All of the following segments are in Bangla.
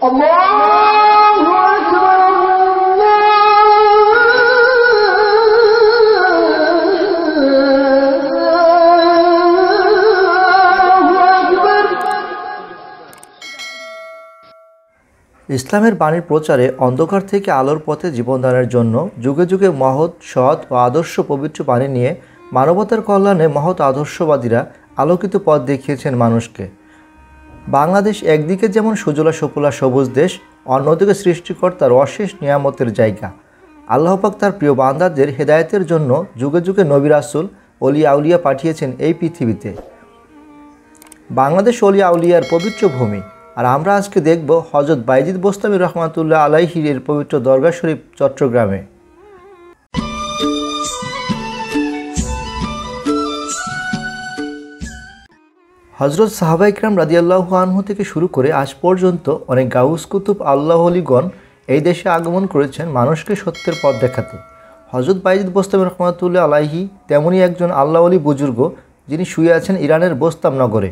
আল্লাহু আকবার ইসলামের বাণীর প্রচারে অন্ধকার থেকে আলোর পথে জীবনদানের জন্য যুগে যুগে মহৎ সৎ ও আদর্শ পবিত্র বাণী নিয়ে মানবতার কল্যাণে মহৎ আদর্শবাদীরা আলোকিত পথ দেখিয়েছেন মানুষকে। বাংলাদেশ একদিকে যেমন সুজলা সুফলা সবুজ দেশ, অন্যদিকে সৃষ্টিকর্তার অশেষ নিয়ামতের জায়গা। আল্লাহ পাক তার প্রিয় বান্দাদের হেদায়েতের জন্য যুগে যুগে নবী রাসূল, ওলিয়া আউলিয়া পাঠিয়েছেন এই পৃথিবীতে। বাংলাদেশ ওলিয়া আউলিয়ার পবিত্র ভূমি। আর আমরা আজকে দেখব হযরত বাইজিদ বোস্তামী রহমাতুল্লাহ আলাইহির এর পবিত্র দরগা শরীফ চট্টগ্রামে। হযরত সাহাবা ইকরাম রাদিয়াল্লাহু আনহু থেকে শুরু করে আজ পর্যন্ত অনেক গাউস কুতুব আল্লাহ ওলিগণ এই দেশে আগমন করেছেন মানুষকে সত্যের পথ দেখাতে। হযরত বাইজিদ বোস্তামী রহমাতুল্লাহ আলাইহি তেমনই একজন আল্লাহ ওলি বুজুর্গ, যিনি শুয়ে আছেন ইরানের বোস্তাম নগরে,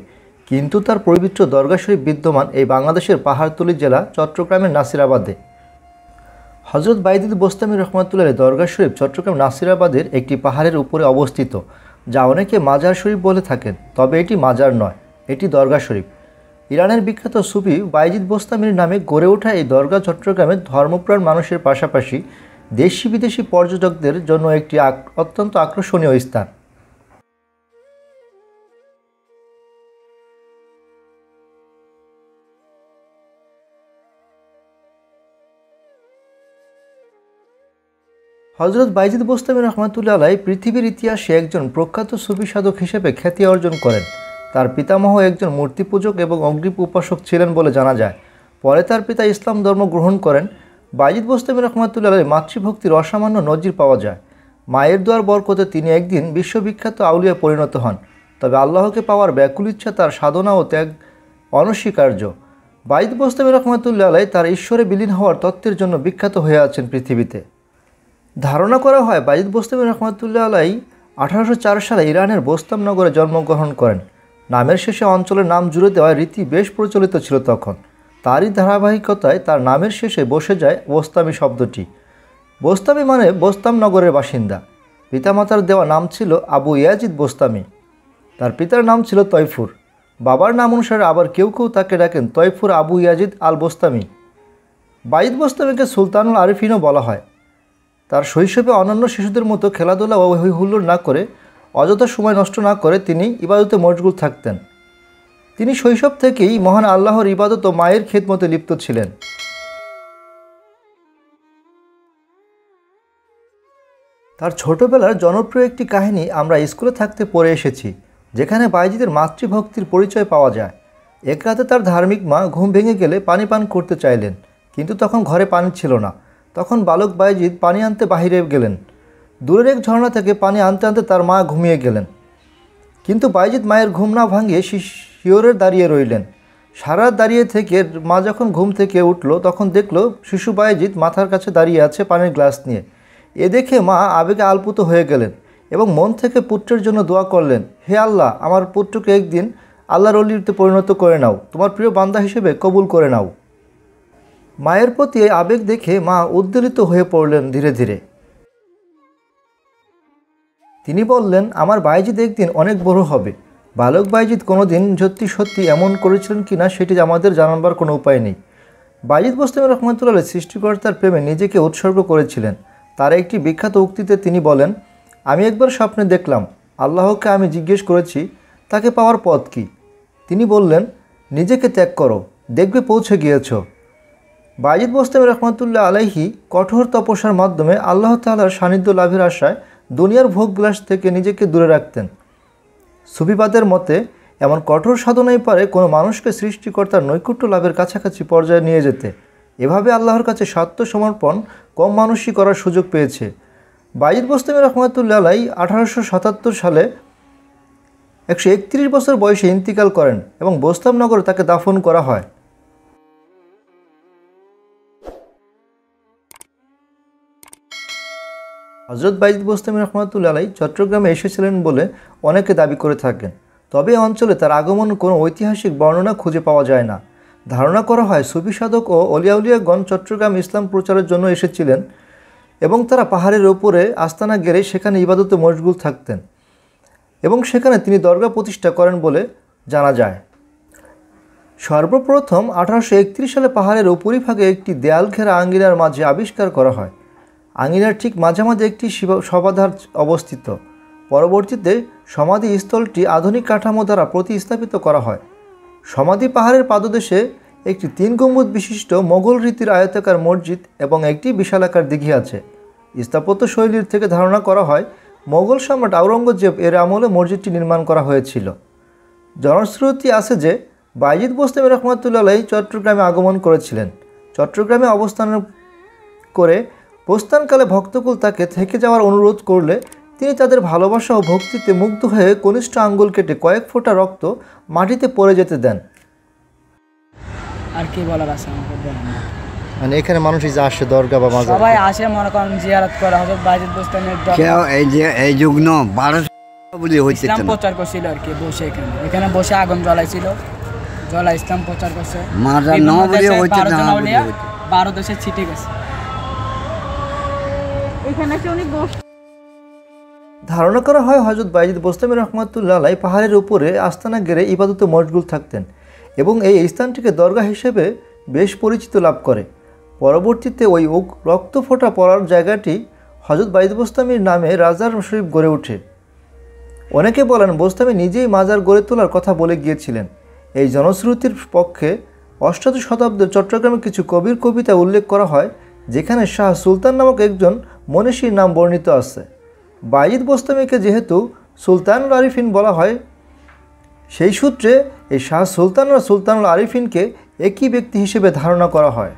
কিন্তু তার পবিত্র দরগা শরীফ বিদ্যমান এই বাংলাদেশের পাহাড়তলী জেলা চট্টগ্রামের নাসিরাবাদে। হযরত বাইজিদ বোস্তামী রহমাতুল্লাহ দরগা শরীফ চট্টগ্রাম নাসিরাবাদের একটি পাহাড়ের উপরে অবস্থিত, যা অনেকে মাজার শরীফ বলে থাকেন, তবে এটি মাজার নয়, এটি দরগা শরীফ। ইরানের বিখ্যাত সুফি বাইজিদ বোস্তামীর নামে গড়ে ওঠা এই দরগা চট্টগ্রামের ধর্মপ্রাণ মানুষের পাশাপাশি দেশি বিদেশি পর্যটকদের জন্য একটি অত্যন্ত আকর্ষণীয় স্থান। হযরত বাইজিদ বোস্তামী রহমাতুল্লাহ আলাইহি পৃথিবীর ইতিহাসে একজন প্রখ্যাত সুফি সাধক হিসেবে খ্যাতি অর্জন করেন। তার পিতামহ একজন মূর্তি পূজক এবং অগ্নি উপাসক ছিলেন বলে জানা যায়। পরে তার পিতা ইসলাম ধর্ম গ্রহণ করেন। বাইজিদ বোস্তামী রহমাতুল্লাহ আলাইহি মাতৃভক্তির অসামান্য নজির পাওয়া যায়। মায়ের দোয়ার বরকতে তিনি একদিন বিশ্ববিখ্যাত আউলিয়া পরিণত হন। তবে আল্লাহকে পাওয়ার ব্যাকুল ইচ্ছা তার সাধনা ও ত্যাগ অনস্বীকার্য। বাইজিদ বোস্তামী রহমাতুল্লাহ আলাইহি তার ঈশ্বরে বিলীন হওয়ার তত্ত্বের জন্য বিখ্যাত হয়ে আছেন পৃথিবীতে। ধারণা করা হয় বাইজিদ বোস্তামী রহমাতুল্লাহ আলাইহি 1804 সালে ইরানের বোস্তাম নগরে জন্মগ্রহণ করেন। নামের শেষে অঞ্চলের নাম জুড়ে দেওয়ার রীতি বেশ প্রচলিত ছিল তখন। তারই ধারাবাহিকতায় তার নামের শেষে বসে যায় বোস্তামী শব্দটি। বোস্তামী মানে বোস্তাম নগরের বাসিন্দা। পিতামাতার দেওয়া নাম ছিল আবু ইয়াজিদ বোস্তামী। তার পিতার নাম ছিল তয়ফুর। বাবার নাম অনুসারে আবার কেউ কেউ তাকে ডাকেন তয়ফুর আবু ইয়াজিদ আল বোস্তামী। বাইজিদ বোস্তামীকে সুলতানুল আরিফিনও বলা হয়। তার শৈশবে অন্যান্য শিশুদের মতো খেলাধুলা ও হৈ হুল্লোড় না করে, অযথা সময় নষ্ট না করে তিনি ইবাদতে মশগুল থাকতেন। তিনি শৈশব থেকেই মহান আল্লাহর ইবাদত ও মায়ের খেদমতে লিপ্ত ছিলেন। তার ছোটবেলার জনপ্রিয় একটি কাহিনী আমরা স্কুলে থাকতে পড়ে এসেছি, যেখানে বাইজিদের মাতৃভক্তির পরিচয় পাওয়া যায়। এক রাতে তার ধার্মিক মা ঘুম ভেঙে গেলে পানি পান করতে চাইলেন, কিন্তু তখন ঘরে পানি ছিল না। তখন বালক বাইজিদ পানি আনতে বাহিরে গেলেন। দূরের এক ঝর্ণা থেকে পানি আনতে আনতে তার মা ঘুমিয়ে গেলেন, কিন্তু বাইজিদ মায়ের ঘুম না ভাঙিয়ে শিয়রে দাঁড়িয়ে রইলেন। সারা দাঁড়িয়ে থেকে মা যখন ঘুম থেকে উঠল, তখন দেখল শিশু বাইজিদ মাথার কাছে দাঁড়িয়ে আছে পানির গ্লাস নিয়ে। এ দেখে মা আবেগে আলপুত হয়ে গেলেন এবং মন থেকে পুত্রের জন্য দোয়া করলেন, হে আল্লাহ, আমার পুত্রকে একদিন আল্লাহর ওলিতে পরিণত করে নাও, তোমার প্রিয় বান্দা হিসেবে কবুল করে নাও। মায়ের প্রতি এই আবেগ দেখে মা উদ্বেলিত হয়ে পড়লেন ধীরে ধীরে। তিনি বললেন, আমার বাইজিদ একদিন অনেক বড় হবে। বালক বাইজিদ কোনোদিন সত্যি এমন করেছিলেন কিনা সেটি আমাদের জানাবার কোনো উপায় নেই। বাইজিদ বোস্তামী রহমাতুল্লাহ সৃষ্টিকর্তার প্রেমে নিজেকে উৎসর্গ করেছিলেন। তার একটি বিখ্যাত উক্তিতে তিনি বলেন, আমি একবার স্বপ্নে দেখলাম আল্লাহকে আমি জিজ্ঞেস করেছি তাকে পাওয়ার পথ কি। তিনি বললেন, নিজেকে ত্যাগ করো, দেখবে পৌঁছে গিয়েছ। বাইজিদ বোস্তামী রহমাতুল্লাহ আলাইহি কঠোর তপস্যার মাধ্যমে আল্লাহ তাআলার সান্নিধ্য লাভের আশায় দুনিয়ার ভোগবিলাস থেকে নিজেকে দূরে রাখতেন। সুফিবাদের মতে এমন কঠোর সাধনাই পারে কোনো মানুষকে সৃষ্টিকর্তার নৈকট্য লাভের কাছাকাছি পর্যায়ে নিয়ে যেতে। এভাবে আল্লাহর কাছে আত্মসমর্পণ কম মানুষই করার সুযোগ পেয়েছে। বাইজিদ বোস্তামী রহমাতুল্লাহ আলাইহি 1877 সালে 131 বছর বয়সে ইন্তিকাল করেন এবং বোস্তাম নগরে তাকে দাফন করা হয়। হযরত বাইজিদ বোস্তামী রহমাতুল্লাহ আলাইহি চট্টগ্রামে এসেছিলেন বলে অনেকে দাবি করে থাকেন, তবে এই অঞ্চলে তার আগমন কোনো ঐতিহাসিক বর্ণনা খুঁজে পাওয়া যায় না। ধারণা করা হয় সুফি সাধক ও অলিয়াউলিয়াগণ চট্টগ্রাম ইসলাম প্রচারের জন্য এসেছিলেন এবং তারা পাহাড়ের ওপরে আস্তানা গেড়ে সেখানে ইবাদতে মশগুল থাকতেন এবং সেখানে তিনি দরগা প্রতিষ্ঠা করেন বলে জানা যায়। সর্বপ্রথম 1831 সালে পাহাড়ের উপরিভাগে একটি দেয়াল ঘেরা আঙ্গিনার মাঝে আবিষ্কার করা হয়। আঙ্গিনার ঠিক মাঝামাঝি একটি শবাধার অবস্থিত। পরবর্তীতে সমাধি স্থলটি আধুনিক কাঠামো দ্বারা প্রতিস্থাপিত করা হয়। সমাধি পাহাড়ের পাদদেশে একটি 3 গম্বুজ বিশিষ্ট মোগল রীতির আয়তাকার মসজিদ এবং একটি বিশালাকার দিঘি আছে। স্থাপত্য শৈলীর থেকে ধারণা করা হয় মোগল সম্রাট আওরঙ্গজেব এর আমলে মসজিদটি নির্মাণ করা হয়েছিল। জনশ্রুতি আছে যে বায়েজিদ বোস্তামী রহমাতুল্লাহ আলাইহি চট্টগ্রামে আগমন করেছিলেন। চট্টগ্রামে অবস্থান করে প্রস্থানকালে ভক্তকুল তাকে থেকে যাওয়ার অনুরোধ করলে তিনি তাদের ভালোবাসা ও ভক্তিতে মুগ্ধ হয়ে কনিষ্ঠ আঙ্গুল কেটে কয়েক ফোঁটা রক্ত মাটিতে পড়ে যেতে দেন। আর কি বলার আছে আমাকে বলেন। মানে এখানে মানুষ যে আসে দরগা বা মাজার সবাই আসে মনে করেন জিয়ারত করে হযরত বায়েজিদ বোস্তামীর কেউ এই যুগ্ন 12 বলে হইছে ইসলাম প্রচার করছিল আর কি বসে এখানে বসে আগুন জ্বালাইছিল, জ্বালা ইসলাম প্রচার করছে। মাজার ন বলে হইছে না 12 দেশে ছিটে গেছে। এখানে কি উনি ধারণা করা হয় হযরত বায়েজিদ বোস্তামী রহমাতুল্লাহ আলাইহি পাহাড়ের উপরে আস্তানা গেড়ে ইবাদতে মশগুল থাকতেন এবং এই স্থানটিকে দরগা হিসেবে বেশ পরিচিত লাভ করে। পরবর্তীতে ওই রক্ত ফোঁটা পড়ার জায়গাটি হযরত বায়েজিদ বোস্তামীর নামে রাজার শরীফ গড়ে ওঠে। অনেকে বলেন বোস্তামী নিজেই মাজার গড়ে তোলার কথা বলে গিয়েছিলেন। এই জনশ্রুতির পক্ষে অষ্টাদশ শতাব্দীর চট্টগ্রামে কিছু কবির কবিতা উল্লেখ করা হয় যেখানে শাহ সুলতান নামক একজন মনীষীর নাম বর্ণিত আছে। বায়েজিদ বোস্তামীকে যেহেতু সুলতানুল আরিফিন বলা হয়, সেই সূত্রে এই শাহ সুলতান ও সুলতানুল আরিফিনকে একই ব্যক্তি হিসেবে ধারণা করা হয়।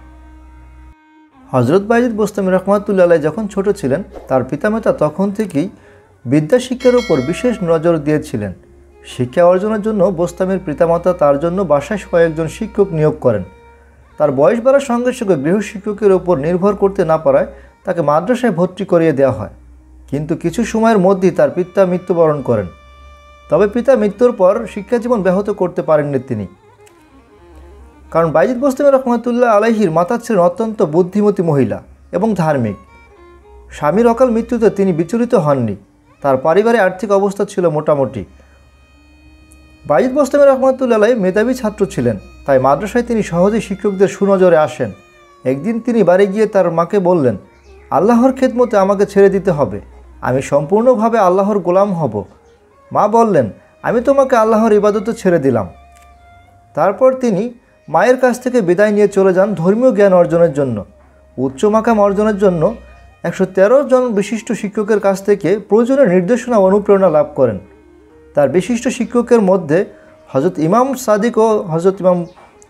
হযরত বায়েজিদ বোস্তামী রহমাতুল্লাহ আলাইহি যখন ছোট ছিলেন তার পিতামাতা তখন থেকেই বিদ্যা শিক্ষার উপর বিশেষ নজর দিয়েছিলেন। শিক্ষা অর্জনের জন্য বোস্তামীর পিতামাতা তার জন্য বাসায় কয়েকজন শিক্ষক নিয়োগ করেন। তার বয়স বাড়ার সঙ্গে সঙ্গে গৃহশিক্ষকের ওপর নির্ভর করতে না পারায় তাকে মাদ্রাসায় ভর্তি করিয়ে দেওয়া হয়, কিন্তু কিছু সময়ের মধ্যেই তার পিতা মৃত্যুবরণ করেন। তবে পিতা মৃত্যুর পর শিক্ষাজীবন ব্যাহত করতে পারেননি তিনি, কারণ বায়েজিদ বোস্তামী রহমাতুল্লাহ আলাইহির মাতা ছিলেন অত্যন্ত বুদ্ধিমতী মহিলা এবং ধার্মিক। স্বামীর অকাল মৃত্যুতে তিনি বিচলিত হননি। তার পারিবারিক আর্থিক অবস্থা ছিল মোটামুটি। বায়েজিদ বোস্তামী রহমাতুল্লাহ আলাইহি মেধাবী ছাত্র ছিলেন, তাই মাদ্রাসায় তিনি সহজেই শিক্ষকদের সুনজরে আসেন। একদিন তিনি বাড়ি গিয়ে তার মাকে বললেন, আল্লাহর খেদমতে আমাকে ছেড়ে দিতে হবে, আমি সম্পূর্ণভাবে আল্লাহর গোলাম হব। মা বললেন, আমি তোমাকে আল্লাহর ইবাদতে ছেড়ে দিলাম। তারপর তিনি মায়ের কাছ থেকে বিদায় নিয়ে চলে যান ধর্মীয় জ্ঞান অর্জনের জন্য। উচ্চ মাকাম অর্জনের জন্য 113 জন বিশিষ্ট শিক্ষকের কাছ থেকে প্রয়োজনীয় নির্দেশনা ও অনুপ্রেরণা লাভ করেন। তার বিশিষ্ট শিক্ষকের মধ্যে হযরত ইমাম সাদিক ও হযরত ইমাম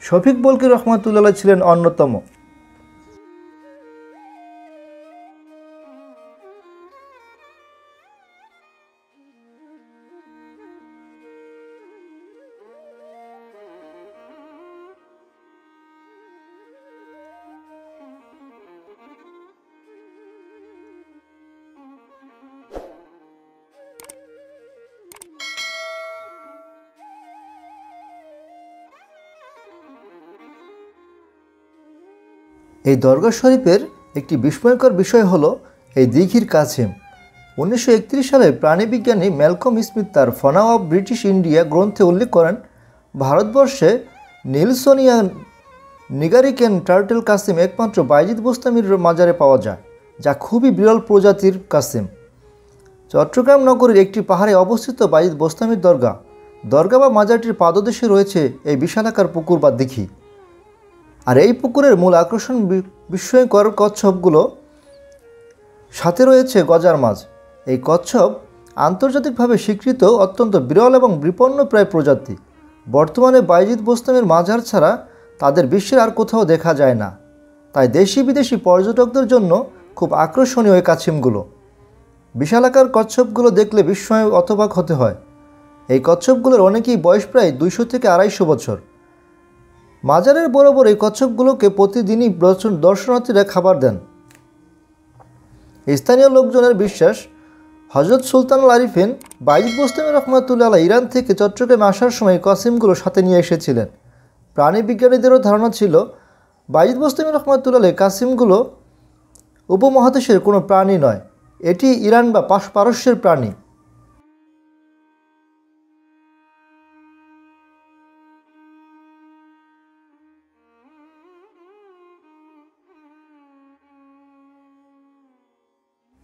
শফিক বলকি রহমাতুল্লাহ আলাইহি ছিলেন অন্যতম। এই দরগা শরীফের একটি বিস্ময়কর বিষয় হলো এই দিঘির কাছিম। 1931 সালে প্রাণীবিজ্ঞানী ম্যালকম স্মিথ তার ফনা অফ ব্রিটিশ ইন্ডিয়া গ্রন্থে উল্লেখ করেন, ভারতবর্ষে নিলসোনিয়ান নিগারিকেন টার্টেল কাসিম একমাত্র বায়েজিদ বোস্তামীর মাজারে পাওয়া যায়, যা খুবই বিরল প্রজাতির কাসিম। চট্টগ্রাম নগরীর একটি পাহাড়ে অবস্থিত বায়েজিদ বোস্তামীর দরগা বা মাজারটির পাদদেশে রয়েছে এই বিশালাকার পুকুর বা দিঘি। আর এই পুকুরের মূল আকর্ষণ বিস্ময়কর কচ্ছপগুলো, সাথে রয়েছে গজার মাছ। এই কচ্ছপ আন্তর্জাতিকভাবে স্বীকৃত অত্যন্ত বিরল এবং বিপন্নপ্রায় প্রজাতি। বর্তমানে বায়েজিদ বোস্তামীর মাজার ছাড়া তাদের বিশ্বের আর কোথাও দেখা যায় না, তাই দেশি বিদেশি পর্যটকদের জন্য খুব আকর্ষণীয় এই কাছিমগুলো। বিশালাকার কচ্ছপগুলো দেখলে বিস্ময় অতবাক হতে হয়। এই কচ্ছপগুলোর অনেকেই বয়স প্রায় 200 থেকে 250 বছর। মাজারের বরাবর এই কচ্ছপগুলোকে প্রতিদিনই দর্শনার্থীরা খাবার দেন। স্থানীয় লোকজনের বিশ্বাস, হযরত সুলতানুল আরিফিন বায়েজিদ বোস্তামী রহমাতুল্লাহ আলাইহি ইরান থেকে চট্টগ্রামে আসার সময় কাসিমগুলো সাথে নিয়ে এসেছিলেন। প্রাণীবিজ্ঞানীদেরও ধারণা ছিল বাইজিদ বোস্তামি রহমাতুল্লাহ আলাইহি কাসিমগুলো উপমহাদেশের কোনো প্রাণী নয়, এটি ইরান বা পারস্যের প্রাণী।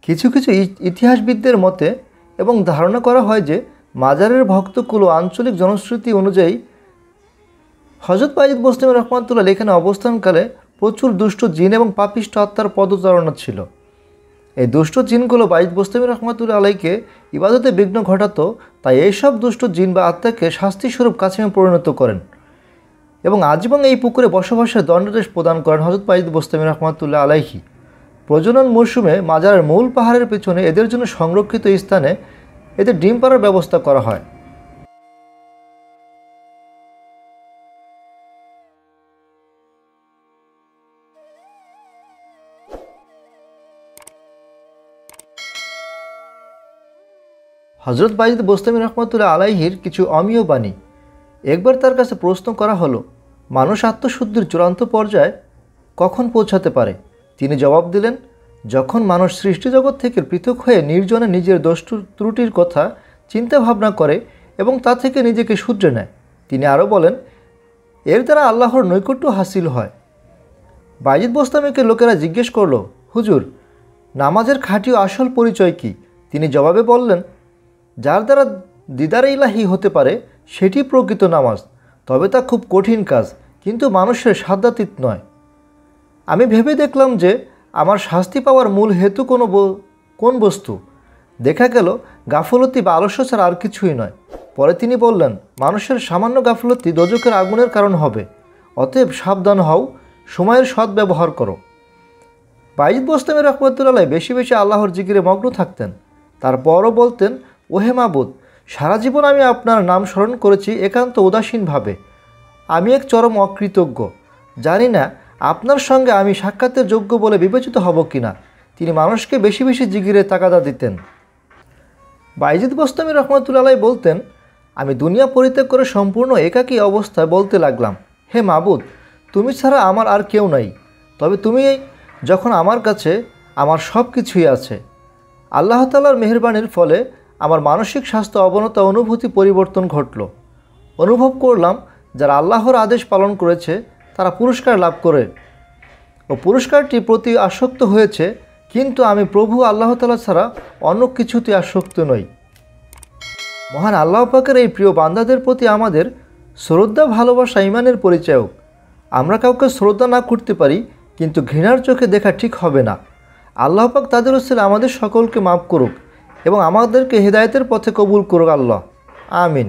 কিছু কিছু ইতিহাসবিদদের মতে এবং ধারণা করা হয় যে মাজারের ভক্তকুলো আঞ্চলিক জনশ্রুতি অনুযায়ী হযরত বাইজিদ বোস্তামি রহমাতুল্লাহ এখানে অবস্থানকালে প্রচুর দুষ্ট জিন এবং পাপিষ্ঠ আত্মার পদচারণা ছিল। এই দুষ্ট জিনগুলো বাইজিদ বোস্তামি রহমাতুল্লাহ আলাইকে ইবাদতে বিঘ্ন ঘটাতো, তাই এইসব দুষ্ট জিন বা আত্মাকে শাস্তিস্বরূপ কাসিমে পরিণত করেন এবং আজীবন এই পুকুরে বসবাসের দণ্ডাদেশ প্রদান করেন হযরত বাইজিদ বোস্তামি রহমাতুল্লাহ আলাইহি। প্রজনন মৌসুমে মাজারের মূল পাহাড়ের পেছনে এদের জন্য সংরক্ষিত স্থানে এদের ডিম পাড়ার ব্যবস্থা করা হয়। হযরত বাইজিদ বোস্তামি রহমাতুল্লাহ আলাইহির কিছু অমীয় বাণী। একবার তার কাছে প্রশ্ন করা হলো, মানুষ আত্মশুদ্ধির চূড়ান্ত পর্যায়ে কখন পৌঁছাতে পারে? তিনি জবাব দিলেন, যখন মানুষ সৃষ্টিজগৎ থেকে পৃথক হয়ে নির্জনে নিজের দোষ ত্রুটির কথা চিন্তা ভাবনা করে এবং তা থেকে নিজেকে শুধরে নেয়। তিনি আরও বলেন, এর দ্বারা আল্লাহর নৈকট্য হাসিল হয়। বাইজিদ বোস্তামিকে লোকেরা জিজ্ঞেস করল, হুজুর, নামাজের খাঁটি ও আসল পরিচয় কি? তিনি জবাবে বললেন, যার দ্বারা দিদারে ইলাহি হতে পারে সেটি প্রকৃত নামাজ, তবে তা খুব কঠিন কাজ, কিন্তু মানুষের সাধ্যাতীত নয়। আমি ভেবে দেখলাম যে আমার শাস্তি পাওয়ার মূল হেতু কোন বস্তু? দেখা গেল গাফলতি বা আলস্য ছাড়া আর কিছুই নয়। পরে তিনি বললেন, মানুষের সামান্য গাফলতি দোজখের আগুনের কারণ হবে, অতএব সাবধান হও, সময়ের সদ্ব্যবহার করো। বাইজিদ বোস্তামি রহমাতুল্লাহ আলাইহি বেশি বেশি আল্লাহর জিকিরে মগ্ন থাকতেন। তারপরও বলতেন, ওহে মাবুদ, সারা জীবন আমি আপনার নাম স্মরণ করেছি একান্ত উদাসীনভাবে। আমি এক চরম অকৃতজ্ঞ, জানি না আপনার সঙ্গে আমি সাক্ষাতের যোগ্য বলে বিবেচিত হব কিনা। তিনি মানুষকে বেশি বেশি জিকিরে তাগাদা দিতেন। বাইজিদ বোস্তামি রহমাতুল্লাহ আলাইহি বলতেন, আমি দুনিয়া পরিত্যাগ করে সম্পূর্ণ একাকী অবস্থায় বলতে লাগলাম, হে মাবুদ, তুমি ছাড়া আমার আর কেউ নাই, তবে তুমি যখন আমার কাছে আমার সব কিছুই আছে। আল্লাহ তাআলার মেহেরবানির ফলে আমার মানসিক স্বাস্থ্য অবনতা অনুভূতি পরিবর্তন ঘটল। অনুভব করলাম যারা আল্লাহর আদেশ পালন করেছে তারা পুরস্কার লাভ করে ও পুরস্কারটি প্রতি আসক্ত হয়েছে, কিন্তু আমি প্রভু আল্লাহ তাআলা ছাড়া অন্য কিছুতে আসক্ত নই। মহান আল্লাহ পাকের এই প্রিয় বান্দাদের প্রতি আমাদের শ্রদ্ধা, ভালোবাসা ঈমানের পরিচায়ক। আমরা কাউকে শ্রদ্ধা না করতে পারি, কিন্তু ঘৃণার চোখে দেখা ঠিক হবে না। আল্লাহ পাক তাদের ওসিলায় আমাদের সকলকে মাফ করুক এবং আমাদেরকে হেদায়েতের পথে কবুল করুক আল্লাহ, আমিন।